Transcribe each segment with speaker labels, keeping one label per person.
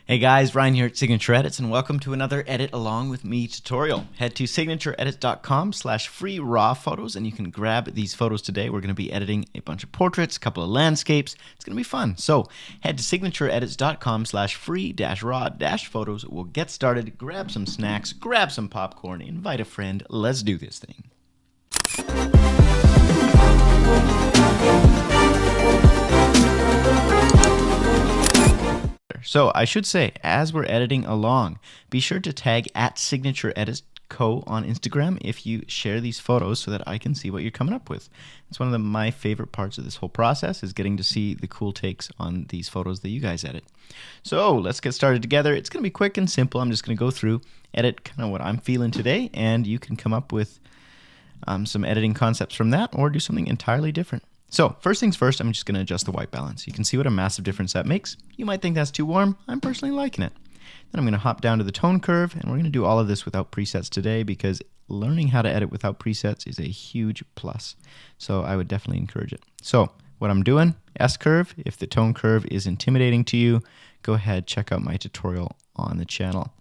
Speaker 1: Hey guys, Ryan here at Signature Edits, and welcome to another Edit Along with Me tutorial. Head to signatureedit.com/free raw photos, and you can grab these photos today. We're going to be editing a bunch of portraits, a couple of landscapes. It's going to be fun. So head to signatureedits.com/free-raw-photos. We'll get started, grab some snacks, grab some popcorn, invite a friend. Let's do this thing. So I should say, as we're editing along, be sure to tag at Signature Edit Co on Instagram if you share these photos so that I can see what you're coming up with. It's one of my favorite parts of this whole process is getting to see the cool takes on these photos that you guys edit. So let's get started together. It's going to be quick and simple. I'm just going to go through, edit kind of what I'm feeling today, and you can come up with some editing concepts from that or do something entirely different. So first things first, I'm just going to adjust the white balance. You can see what a massive difference that makes. You might think that's too warm. I'm personally liking it. Then I'm going to hop down to the tone curve, and we're going to do all of this without presets today because learning how to edit without presets is a huge plus. So I would definitely encourage it. So what I'm doing, S curve, if the tone curve is intimidating to you, go ahead, check out my tutorial on the channel.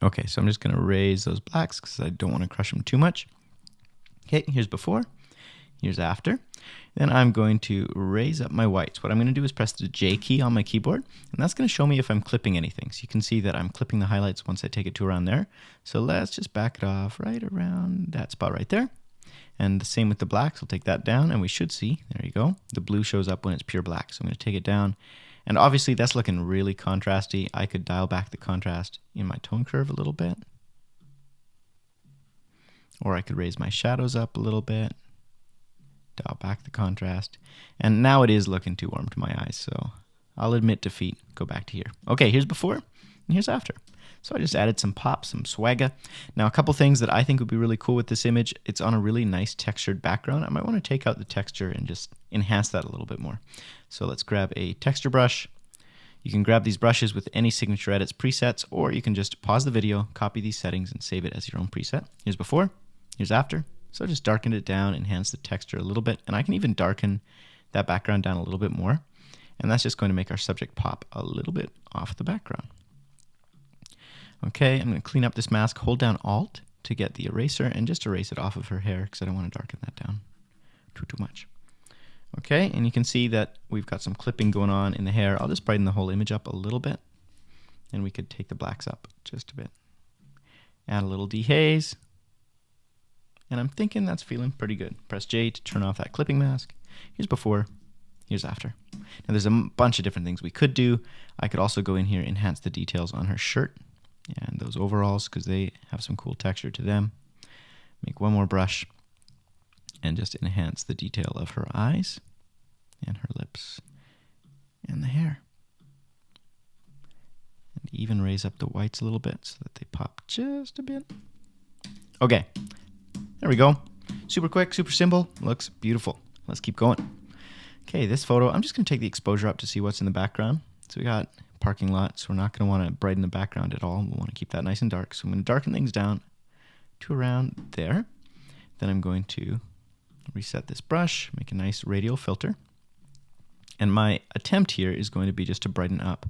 Speaker 1: Okay, so I'm just going to raise those blacks because I don't want to crush them too much. Okay, here's before, here's after. Then I'm going to raise up my whites. What I'm going to do is press the J key on my keyboard, and that's going to show me if I'm clipping anything. So you can see that I'm clipping the highlights once I take it to around there. So let's just back it off right around that spot right there. And the same with the blacks. We'll take that down, and we should see, there you go, the blue shows up when it's pure black. So I'm going to take it down. And obviously that's looking really contrasty. I could dial back the contrast in my tone curve a little bit. Or I could raise my shadows up a little bit. Dial back the contrast, and now it is looking too warm to my eyes, so I'll admit defeat. Go back to here. Okay, here's before and here's after. So I just added some pop, some swagger. Now a couple things that I think would be really cool with this image. It's on a really nice textured background. I might want to take out the texture and just enhance that a little bit more. So let's grab a texture brush. You can grab these brushes with any Signature Edits presets, or you can just pause the video, copy these settings, and save it as your own preset. Here's before, here's after. So just darken it down, enhance the texture a little bit, and I can even darken that background down a little bit more. And that's just going to make our subject pop a little bit off the background. Okay, I'm going to clean up this mask, hold down Alt to get the eraser, and just erase it off of her hair because I don't want to darken that down too much. Okay, and you can see that we've got some clipping going on in the hair. I'll just brighten the whole image up a little bit, and we could take the blacks up just a bit. Add a little dehaze. And I'm thinking that's feeling pretty good. Press J to turn off that clipping mask. Here's before, here's after. Now there's a bunch of different things we could do. I could also go in here, enhance the details on her shirt and those overalls because they have some cool texture to them. Make one more brush and just enhance the detail of her eyes and her lips and the hair. And even raise up the whites a little bit so that they pop just a bit. Okay. There we go. Super quick, super simple. Looks beautiful. Let's keep going. Okay, this photo, I'm just going to take the exposure up to see what's in the background. So we got parking lot, so we're not going to want to brighten the background at all. We'll want to keep that nice and dark. So I'm going to darken things down to around there. Then I'm going to reset this brush, make a nice radial filter. And my attempt here is going to be just to brighten up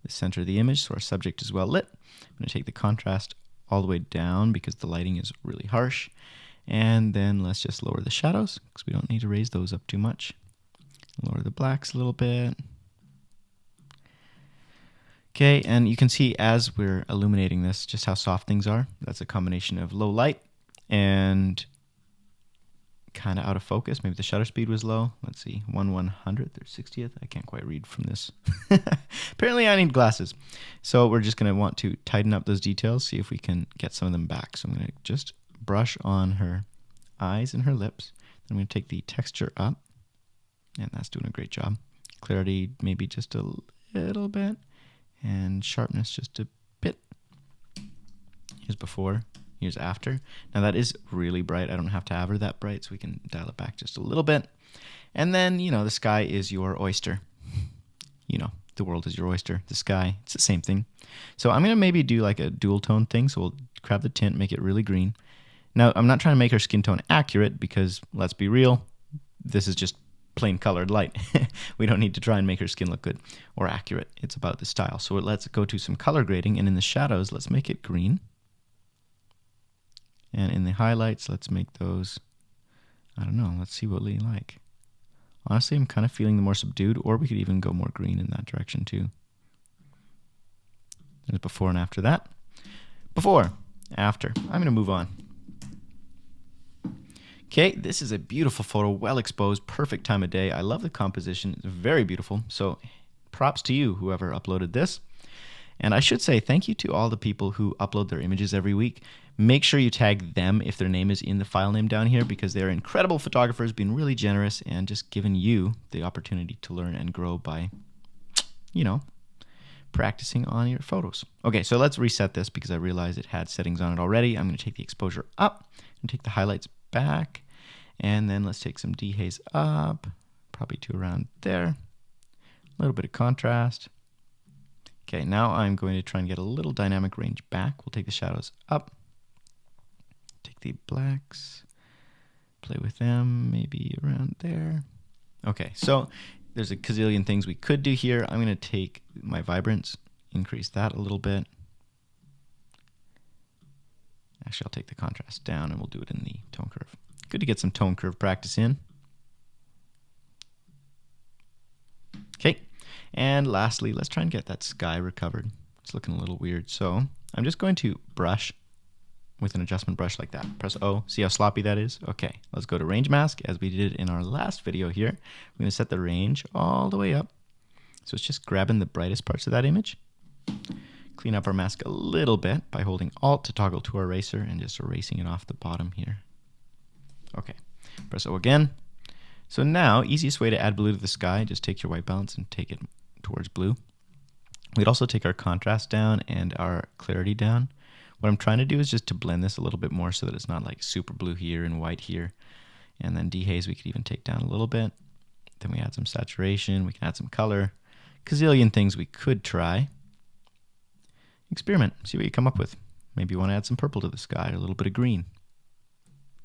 Speaker 1: the center of the image so our subject is well lit. I'm going to take the contrast all the way down because the lighting is really harsh. And then let's just lower the shadows because we don't need to raise those up too much. Lower the blacks a little bit. Okay, and you can see as we're illuminating this just how soft things are. That's a combination of low light and kind of out of focus. Maybe the shutter speed was low. Let's see, 1/100th or 60th. I can't quite read from this. Apparently I need glasses. So we're just going to want to tighten up those details, see if we can get some of them back. So I'm going to just brush on her eyes and her lips. Then I'm going to take the texture up, and that's doing a great job. Clarity maybe just a little bit, and sharpness just a bit. Here's before, here's after. Now that is really bright. I don't have to have her that bright, so we can dial it back just a little bit. And then, you know, the sky is your oyster. You know, the world is your oyster. The sky, it's the same thing. So I'm going to maybe do like a dual tone thing. So we'll grab the tint, make it really green. Now, I'm not trying to make her skin tone accurate because, let's be real, this is just plain colored light. We don't need to try and make her skin look good or accurate. It's about the style. So let's go to some color grading, and in the shadows, let's make it green. And in the highlights, let's make those, I don't know, let's see what we like. Honestly, I'm kind of feeling the more subdued, or we could even go more green in that direction too. There's before and after that. Before, after. I'm going to move on. Okay, this is a beautiful photo, well exposed, perfect time of day. I love the composition. It's very beautiful. So props to you, whoever uploaded this. And I should say thank you to all the people who upload their images every week. Make sure you tag them if their name is in the file name down here, because they're incredible photographers, being really generous and just giving you the opportunity to learn and grow by, you know, practicing on your photos. Okay, so let's reset this because I realized it had settings on it already. I'm going to take the exposure up and take the highlights back, and then let's take some dehaze up, probably to around there. A little bit of contrast. Okay, now I'm going to try and get a little dynamic range back. We'll take the shadows up, take the blacks, play with them, maybe around there. Okay, so there's a gazillion things we could do here. I'm going to take my vibrance, increase that a little bit. Actually, I'll take the contrast down and we'll do it in the tone curve. Good to get some tone curve practice in. Okay, and lastly, let's try and get that sky recovered. It's looking a little weird, so I'm just going to brush with an adjustment brush like that. Press O, see how sloppy that is? Okay, let's go to range mask as we did in our last video here. We're going to set the range all the way up. So it's just grabbing the brightest parts of that image. Clean up our mask a little bit by holding Alt to toggle to our eraser and just erasing it off the bottom here. Okay, press O again. So now, easiest way to add blue to the sky, just take your white balance and take it towards blue. We'd also take our contrast down and our clarity down. What I'm trying to do is just to blend this a little bit more so that it's not like super blue here and white here. And then dehaze we could even take down a little bit. Then we add some saturation, we can add some color. Gazillion things we could try. Experiment, see what you come up with. Maybe you want to add some purple to the sky or a little bit of green.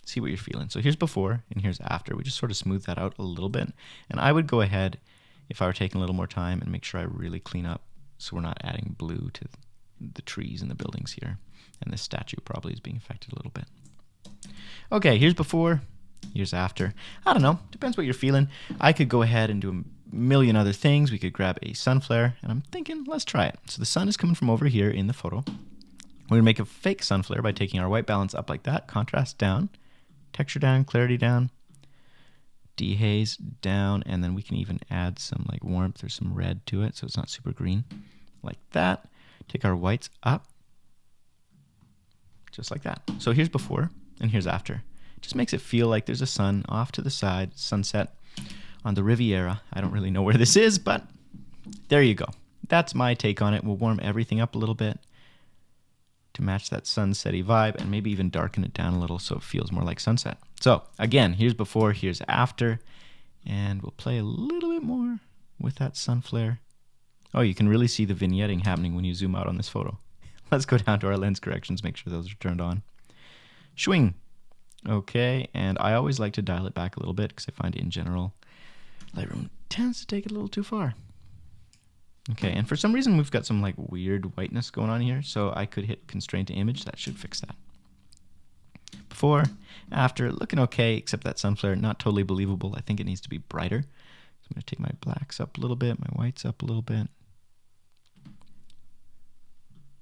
Speaker 1: See what you're feeling. So here's before and here's after. We just sort of smooth that out a little bit. And I would go ahead, if I were taking a little more time, and make sure I really clean up so we're not adding blue to the trees and the buildings here. And this statue probably is being affected a little bit. Okay, here's before, here's after. I don't know, depends what you're feeling. I could go ahead and do a million other things. We could grab a sun flare, and I'm thinking, let's try it. So the sun is coming from over here in the photo. We're gonna make a fake sun flare by taking our white balance up like that, contrast down, texture down, clarity down, dehaze down, and then we can even add some like warmth or some red to it so it's not super green. Like that. Take our whites up, just like that. So here's before and here's after. Just makes it feel like there's a sun off to the side, sunset on the Riviera. I don't really know where this is, but there you go. That's my take on it. We'll warm everything up a little bit to match that sunsetty vibe and maybe even darken it down a little so it feels more like sunset. So again, here's before, here's after, and we'll play a little bit more with that sun flare. Oh, you can really see the vignetting happening when you zoom out on this photo. Let's go down to our lens corrections, make sure those are turned on. Swing. Okay, and I always like to dial it back a little bit because I find in general Lightroom tends to take it a little too far. Okay, and for some reason we've got some like weird whiteness going on here, so I could hit constraint to image. That should fix that. Before, after, looking okay, except that sun flare, not totally believable. I think it needs to be brighter. So I'm going to take my blacks up a little bit, my whites up a little bit.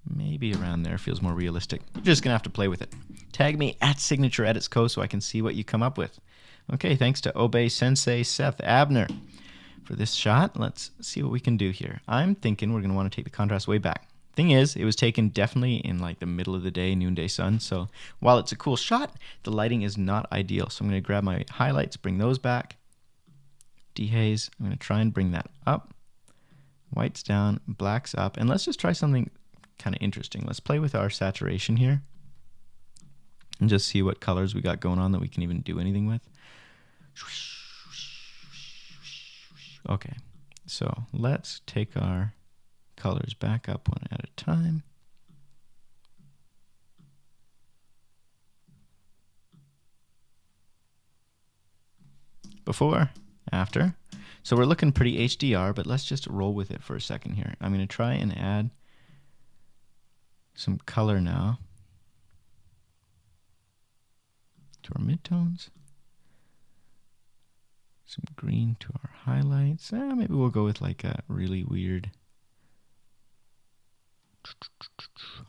Speaker 1: Maybe around there feels more realistic. You're just going to have to play with it. Tag me at Signature Edits Co. so I can see what you come up with. Okay, thanks to Obey Sensei Seth Abner for this shot. Let's see what we can do here. I'm thinking we're going to want to take the contrast way back. Thing is, it was taken definitely in like the middle of the day, noonday sun. So while it's a cool shot, the lighting is not ideal. So I'm going to grab my highlights, bring those back. Dehaze, I'm going to try and bring that up. Whites down, blacks up. And let's just try something kind of interesting. Let's play with our saturation here and just see what colors we got going on that we can even do anything with. Okay, so let's take our colors back up one at a time. Before, after. So we're looking pretty HDR, but let's just roll with it for a second here. I'm going to try and add some color now to our midtones. Some green to our highlights. Maybe we'll go with like a really weird...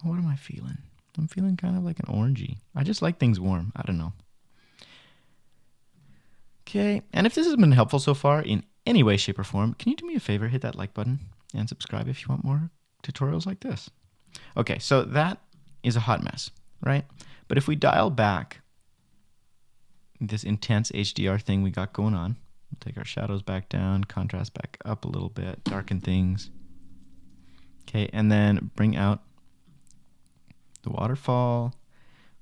Speaker 1: What am I feeling? I'm feeling kind of like an orangey. I just like things warm. I don't know. Okay, and if this has been helpful so far in any way, shape, or form, can you do me a favor? Hit that like button and subscribe if you want more tutorials like this. Okay, so that is a hot mess, right? But if we dial back this intense HDR thing we got going on, we'll take our shadows back down, contrast back up a little bit, darken things. Okay, and then bring out the waterfall.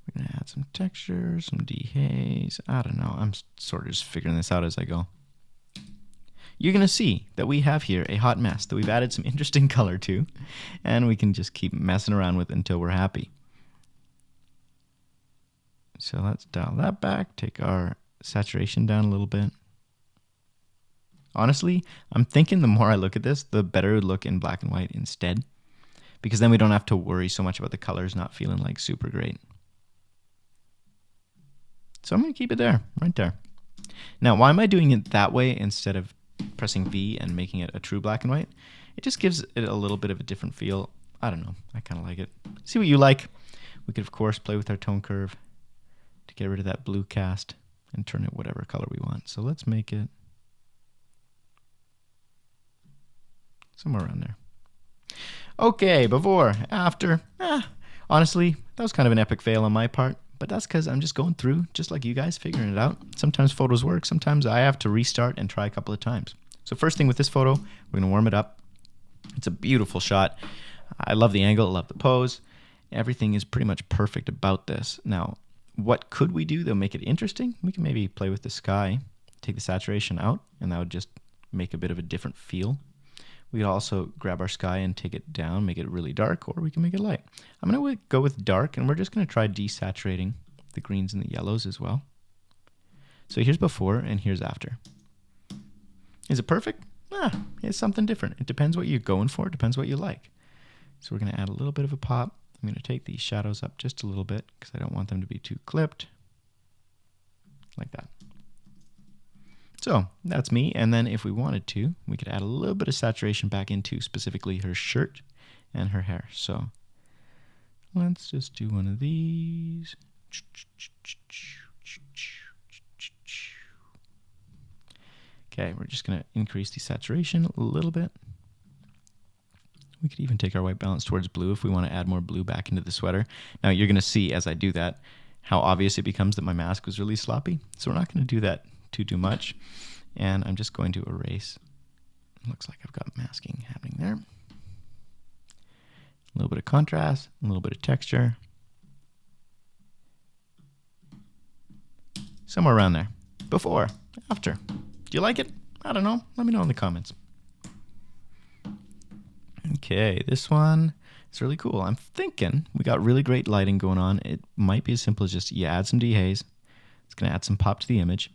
Speaker 1: We're going to add some texture, some dehaze. I don't know. I'm sort of just figuring this out as I go. You're going to see that we have here a hot mess that we've added some interesting color to, and we can just keep messing around with it until we're happy. So let's dial that back, take our saturation down a little bit. Honestly, I'm thinking the more I look at this, the better it would look in black and white instead, because then we don't have to worry so much about the colors not feeling like super great. So I'm going to keep it there, right there. Now, why am I doing it that way instead of pressing V and making it a true black and white? It just gives it a little bit of a different feel. I don't know. I kind of like it. See what you like. We could, of course, play with our tone curve to get rid of that blue cast and turn it whatever color we want. So let's make it somewhere around there. Okay, before, after. Honestly, that was kind of an epic fail on my part. But that's because I'm just going through, just like you guys, figuring it out. Sometimes photos work. Sometimes I have to restart and try a couple of times. So first thing with this photo, we're going to warm it up. It's a beautiful shot. I love the angle. I love the pose. Everything is pretty much perfect about this. Now, what could we do that'll make it interesting? We can maybe play with the sky, take the saturation out, and that would just make a bit of a different feel. We could also grab our sky and take it down, make it really dark, or we can make it light. I'm going to go with dark, and we're just going to try desaturating the greens and the yellows as well. So here's before, and here's after. Is it perfect? It's something different. It depends what you're going for. It depends what you like. So we're going to add a little bit of a pop. I'm going to take these shadows up just a little bit because I don't want them to be too clipped. Like that. So that's me, and then if we wanted to, we could add a little bit of saturation back into specifically her shirt and her hair. So let's just do one of these. Okay, we're just going to increase the saturation a little bit. We could even take our white balance towards blue if we want to add more blue back into the sweater. Now you're going to see as I do that how obvious it becomes that my mask was really sloppy. So we're not going to do that too much, and I'm just going to erase. Looks like I've got masking happening there. A little bit of contrast, a little bit of texture. Somewhere around there. Before, after. Do you like it? I don't know. Let me know in the comments. Okay, this one is really cool. I'm thinking we got really great lighting going on. It might be as simple as just you add some dehaze. It's going to add some pop to the image.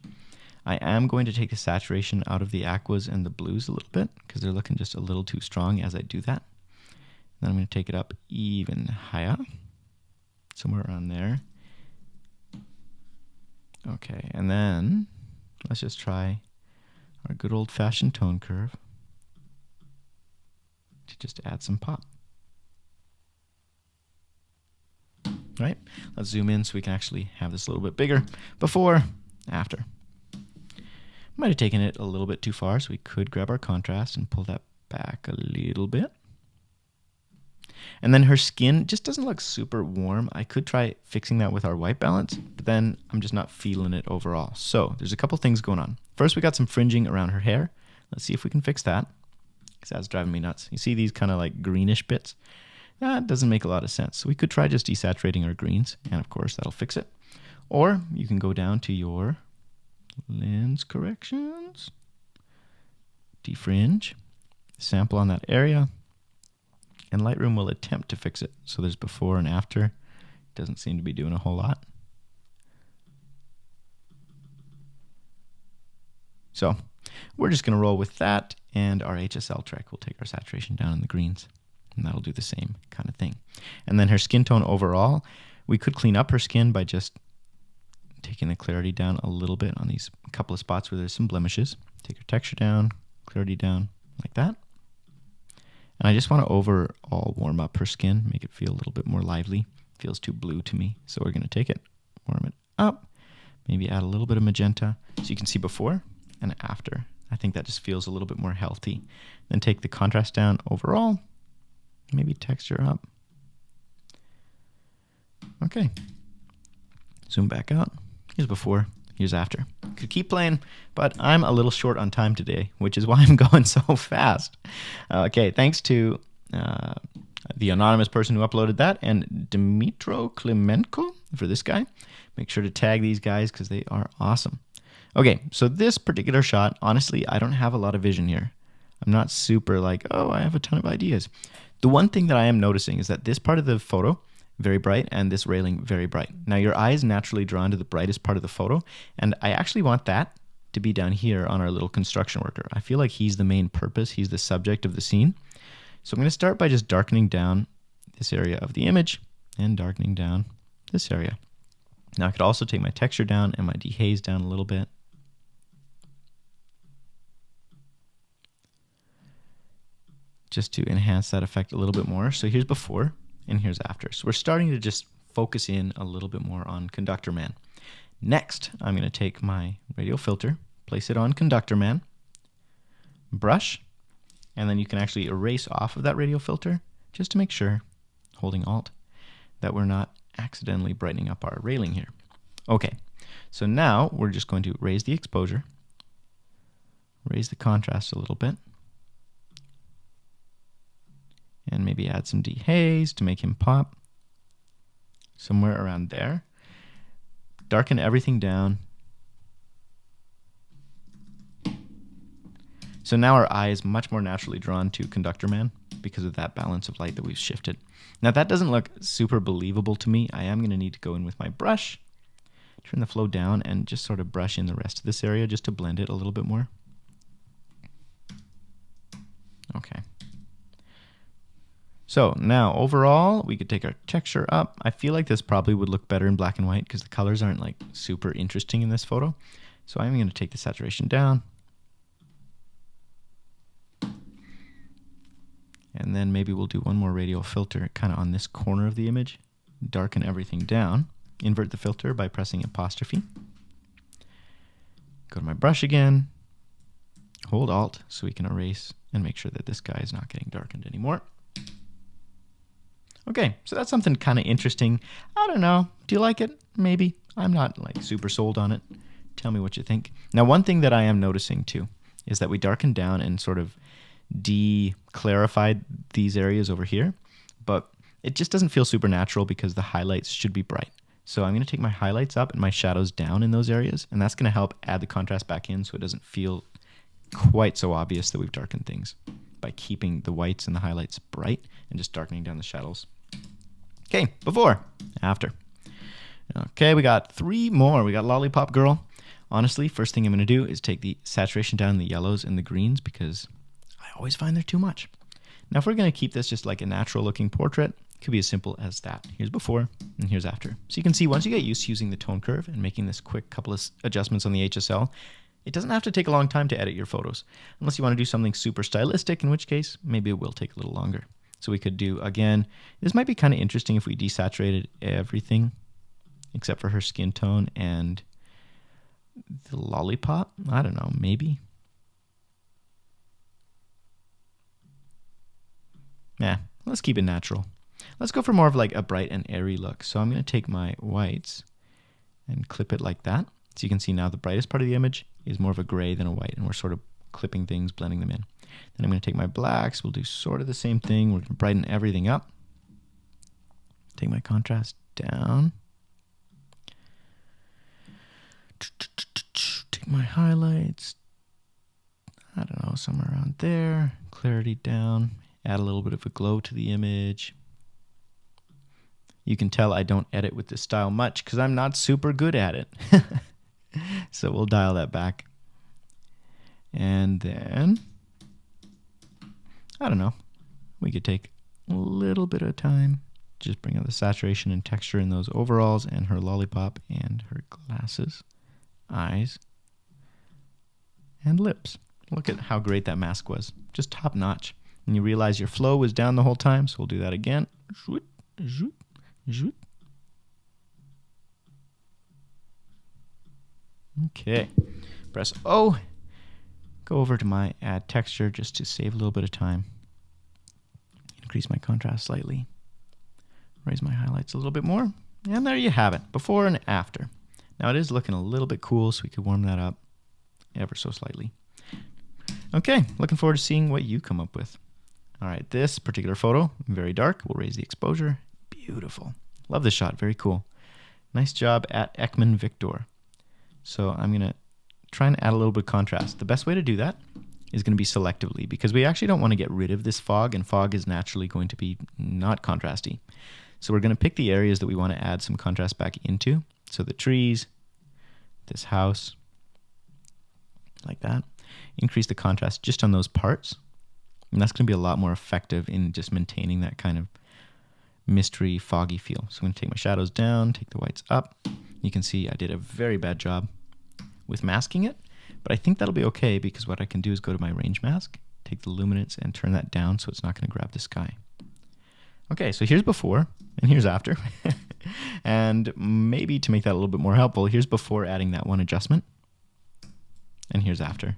Speaker 1: I am going to take the saturation out of the aquas and the blues a little bit because they're looking just a little too strong as I do that. Then I'm going to take it up even higher, somewhere around there. Okay, and then let's just try our good old-fashioned tone curve to just add some pop. Right? Let's zoom in so we can actually have this a little bit bigger. Before, after. Might have taken it a little bit too far, so we could grab our contrast and pull that back a little bit. And then her skin just doesn't look super warm. I could try fixing that with our white balance, but then I'm just not feeling it overall. So there's a couple things going on. First, we got some fringing around her hair. Let's see if we can fix that, because that's driving me nuts. You see these kind of like greenish bits? That doesn't make a lot of sense. So we could try just desaturating our greens, and of course that'll fix it. Or you can go down to your lens corrections, defringe, sample on that area, and Lightroom will attempt to fix it. So there's before and after. Doesn't seem to be doing a whole lot. So we're just going to roll with that, and our HSL track will take our saturation down in the greens, and that'll do the same kind of thing. And then her skin tone overall, we could clean up her skin by just taking the clarity down a little bit on these couple of spots where there's some blemishes. Take her texture down, clarity down, like that. And I just want to overall warm up her skin, make it feel a little bit more lively. It feels too blue to me, so we're going to take it, warm it up, maybe add a little bit of magenta, so you can see before and after. I think that just feels a little bit more healthy. Then take the contrast down overall, maybe texture up. Okay, zoom back out. Here's before, here's after. Could keep playing, but I'm a little short on time today, which is why I'm going so fast. Okay, thanks to the anonymous person who uploaded that, and Dmitro Klimenko for this guy. Make sure to tag these guys because they are awesome. Okay, so this particular shot, honestly, I don't have a lot of vision here. I'm not super like, oh, I have a ton of ideas. The one thing that I am noticing is that this part of the photo, very bright, and this railing, very bright. Now, your eye is naturally drawn to the brightest part of the photo, and I actually want that to be down here on our little construction worker. I feel like he's the main purpose. He's the subject of the scene. So I'm going to start by just darkening down this area of the image and darkening down this area. Now, I could also take my texture down and my dehaze down a little bit. Just to enhance that effect a little bit more. So here's before and here's after. So we're starting to just focus in a little bit more on Conductor Man. Next, I'm going to take my radial filter, place it on Conductor Man, brush, and then you can actually erase off of that radial filter just to make sure, holding Alt, that we're not accidentally brightening up our railing here. Okay, so now we're just going to raise the exposure, raise the contrast a little bit, and maybe add some dehaze to make him pop somewhere around there. Darken everything down. So now our eye is much more naturally drawn to Conductor Man because of that balance of light that we've shifted. Now that doesn't look super believable to me. I am going to need to go in with my brush, turn the flow down, and just sort of brush in the rest of this area just to blend it a little bit more. Okay. So now overall, we could take our texture up. I feel like this probably would look better in black and white because the colors aren't like super interesting in this photo. So I'm going to take the saturation down. And then maybe we'll do one more radial filter kind of on this corner of the image. Darken everything down. Invert the filter by pressing apostrophe. Go to my brush again. Hold Alt so we can erase and make sure that this guy is not getting darkened anymore. Okay, so that's something kind of interesting. I don't know. Do you like it? Maybe. I'm not like super sold on it. Tell me what you think. Now, one thing that I am noticing too is that we darkened down and sort of de-clarified these areas over here, but it just doesn't feel super natural because the highlights should be bright. So I'm going to take my highlights up and my shadows down in those areas, and that's going to help add the contrast back in so it doesn't feel quite so obvious that we've darkened things by keeping the whites and the highlights bright and just darkening down the shadows. Okay, before, after. Okay, we got 3 more. We got Lollipop Girl. Honestly, first thing I'm going to do is take the saturation down in the yellows and the greens because I always find they're too much. Now, if we're going to keep this just like a natural looking portrait, it could be as simple as that. Here's before and here's after. So you can see once you get used to using the tone curve and making this quick couple of adjustments on the HSL, it doesn't have to take a long time to edit your photos, unless you want to do something super stylistic, in which case maybe it will take a little longer. So we could do, again, this might be kind of interesting if we desaturated everything except for her skin tone and the lollipop. I don't know, maybe. Yeah, let's keep it natural. Let's go for more of like a bright and airy look. So I'm going to take my whites and clip it like that. So you can see now the brightest part of the image is more of a gray than a white, and we're sort of clipping things, blending them in. Then I'm going to take my blacks. We'll do sort of the same thing. We're going to brighten everything up. Take my contrast down. Take my highlights. I don't know, somewhere around there. Clarity down. Add a little bit of a glow to the image. You can tell I don't edit with this style much because I'm not super good at it. So we'll dial that back. And then, I don't know, we could take a little bit of time, just bring out the saturation and texture in those overalls and her lollipop and her glasses, eyes, and lips. Look at how great that mask was. Just top notch. And you realize your flow was down the whole time, so we'll do that again. Okay. Press O. Go over to my add texture just to save a little bit of time. Increase my contrast slightly. Raise my highlights a little bit more. And there you have it, before and after. Now it is looking a little bit cool, so we could warm that up ever so slightly. Okay, looking forward to seeing what you come up with. All right, this particular photo, very dark. We'll raise the exposure. Beautiful. Love this shot, very cool. Nice job at Ekman Victor. So I'm gonna try and add a little bit of contrast. The best way to do that is going to be selectively, because we actually don't want to get rid of this fog, and fog is naturally going to be not contrasty. So we're going to pick the areas that we want to add some contrast back into. So the trees, this house, like that. Increase the contrast just on those parts. And that's going to be a lot more effective in just maintaining that kind of mystery, foggy feel. So I'm going to take my shadows down, take the whites up. You can see I did a very bad job with masking it, but I think that'll be okay, because what I can do is go to my range mask, take the luminance and turn that down so it's not going to grab the sky. Okay, so here's before and here's after. And maybe to make that a little bit more helpful, here's before adding that one adjustment, and here's after.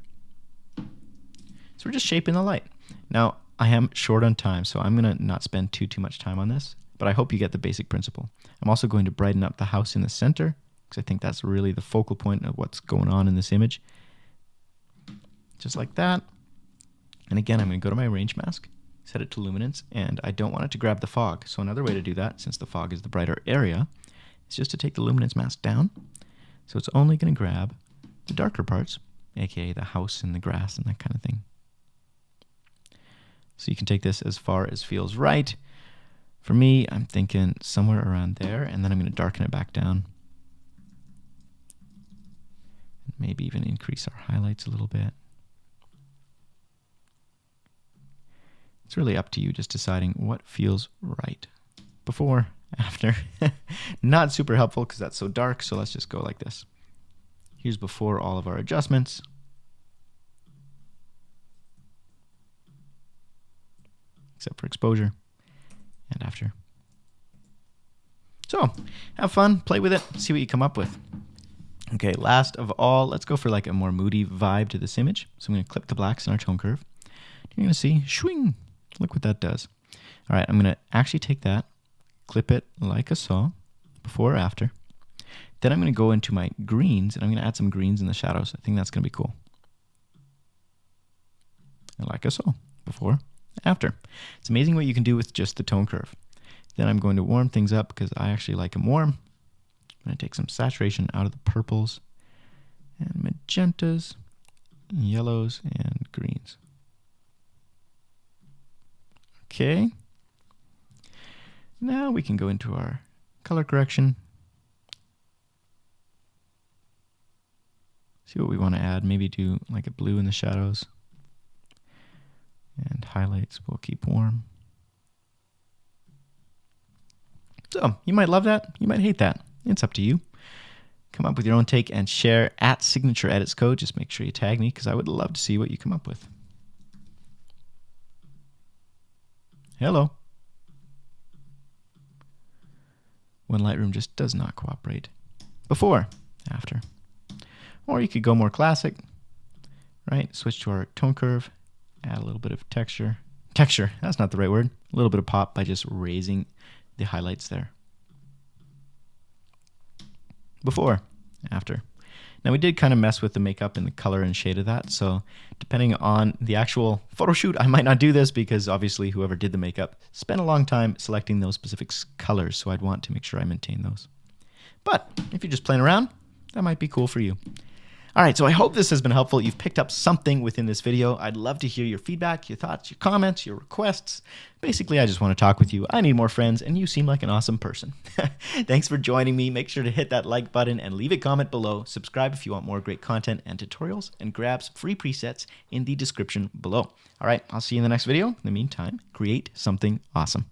Speaker 1: So we're just shaping the light. Now, I am short on time, so I'm going to not spend too much time on this, but I hope you get the basic principle. I'm also going to brighten up the house in the center, because I think that's really the focal point of what's going on in this image. Just like that. And again, I'm going to go to my range mask, set it to luminance, and I don't want it to grab the fog. So another way to do that, since the fog is the brighter area, is just to take the luminance mask down. So it's only going to grab the darker parts, aka the house and the grass and that kind of thing. So you can take this as far as feels right. For me, I'm thinking somewhere around there, and then I'm going to darken it back down. And maybe even increase our highlights a little bit. It's really up to you, just deciding what feels right. Before, after. Not super helpful because that's so dark, so let's just go like this. Here's before all of our adjustments. Except for exposure, and after. So, have fun, play with it, see what you come up with. Okay, last of all, let's go for like a more moody vibe to this image. So I'm going to clip the blacks in our tone curve. You're going to see, swing, look what that does. All right, I'm going to actually take that, clip it like a saw, before or after. Then I'm going to go into my greens, and I'm going to add some greens in the shadows. I think that's going to be cool. And like a saw, before, after. It's amazing what you can do with just the tone curve. Then I'm going to warm things up because I actually like them warm. I'm going to take some saturation out of the purples and magentas, yellows, and greens. Okay. Now we can go into our color correction. See what we want to add. Maybe do like a blue in the shadows. And highlights we'll keep warm. So, you might love that, you might hate that. It's up to you. Come up with your own take and share at Signature Edits Code. Just make sure you tag me because I would love to see what you come up with. Hello. When Lightroom just does not cooperate. Before, after. Or you could go more classic, right? Switch to our tone curve. Add a little bit of texture. Texture, that's not the right word. A little bit of pop by just raising the highlights there. Before, after. Now we did kind of mess with the makeup and the color and shade of that, so depending on the actual photo shoot, I might not do this because obviously whoever did the makeup spent a long time selecting those specific colors, so I'd want to make sure I maintain those. But if you're just playing around, that might be cool for you. All right, so I hope this has been helpful. You've picked up something within this video. I'd love to hear your feedback, your thoughts, your comments, your requests. Basically, I just want to talk with you. I need more friends, and you seem like an awesome person. Thanks for joining me. Make sure to hit that like button and leave a comment below. Subscribe if you want more great content and tutorials, and grab some free presets in the description below. All right, I'll see you in the next video. In the meantime, create something awesome.